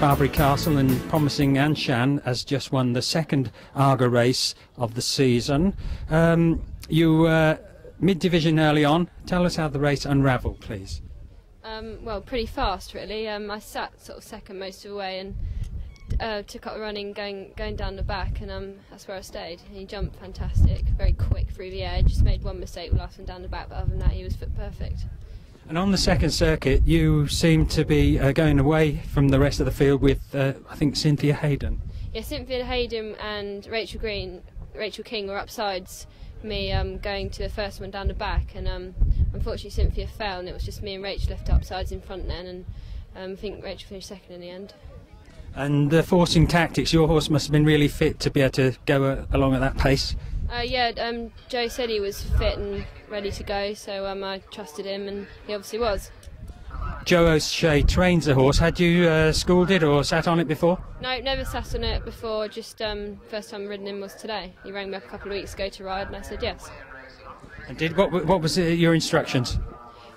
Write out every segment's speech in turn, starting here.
Barbury Castle, and Promising Anshan has just won the second AGA race of the season. You mid-division early on. Tell us how the race unravelled, please. Well, pretty fast really. I sat sort of second most of the way and took up the running going down the back, and that's where I stayed. He jumped fantastic, very quick through the air. Just made one mistake the last one down the back, but other than that he was foot perfect. And on the second circuit you seem to be going away from the rest of the field with I think Cynthia Hayden. Yeah, Cynthia Hayden and Rachel King were upsides me going to the first one down the back, and unfortunately Cynthia fell and it was just me and Rachel left upsides in front then, and I think Rachel finished second in the end. And the forcing tactics, your horse must have been really fit to be able to go along at that pace. Yeah, Joe said he was fit and ready to go, so I trusted him, and he obviously was. Joe O'Shea trains the horse. Had you schooled it or sat on it before? No, never sat on it before, just first time ridden him was today. He rang me up a couple of weeks ago to ride and I said yes. And what was your instructions?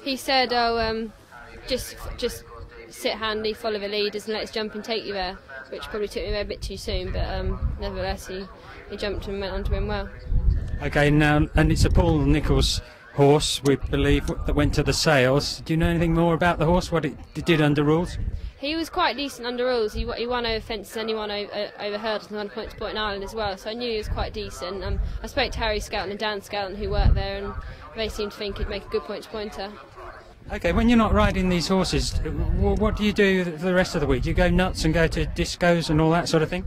He said, just sit handy, follow the leaders and let his jumping take you there, which probably took me there a bit too soon, but nevertheless he jumped and went onto him well. Okay, now, and it's a Paul Nicholls horse, we believe, that went to the sales. Do you know anything more about the horse, what it did under rules? He was quite decent under rules. He won over fences and he won over hurdles and won point to point in Ireland as well, so I knew he was quite decent. I spoke to Harry Skelton and Dan Skelton who worked there, and they seemed to think he'd make a good point to pointer. Okay, when you're not riding these horses, what do you do for the rest of the week? Do you go nuts and go to discos and all that sort of thing?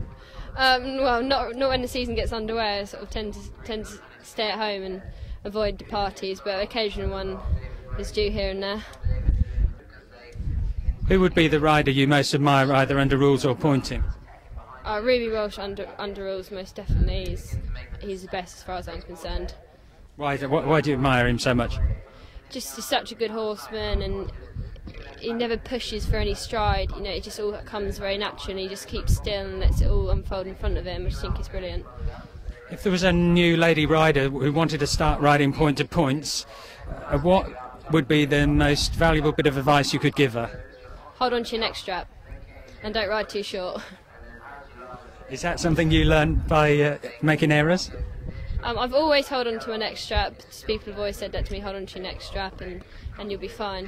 Well, not when the season gets underway. I sort of tend to stay at home and avoid the parties, but occasional one is due here and there. Who would be the rider you most admire, either under rules or pointing? Ruby Walsh under rules, most definitely. He's the best as far as I'm concerned. Why do you admire him so much? Just he's such a good horseman, and he never pushes for any stride. You know, it just all comes very naturally. He just keeps still and lets it all unfold in front of him. I just think it's brilliant. If there was a new lady rider who wanted to start riding point to points, what would be the most valuable bit of advice you could give her? Hold on to your neck strap and don't ride too short. Is that something you learned by making errors? I've always held on to my neck strap. People have always said that to me, hold on to your neck strap and you'll be fine.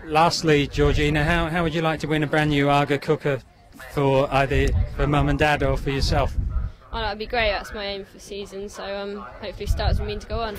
Lastly, Georgina, how would you like to win a brand new AGA cooker for either for mum and dad or for yourself? Oh, that'd be great. That's my aim for the season, so hopefully it starts with me to go on.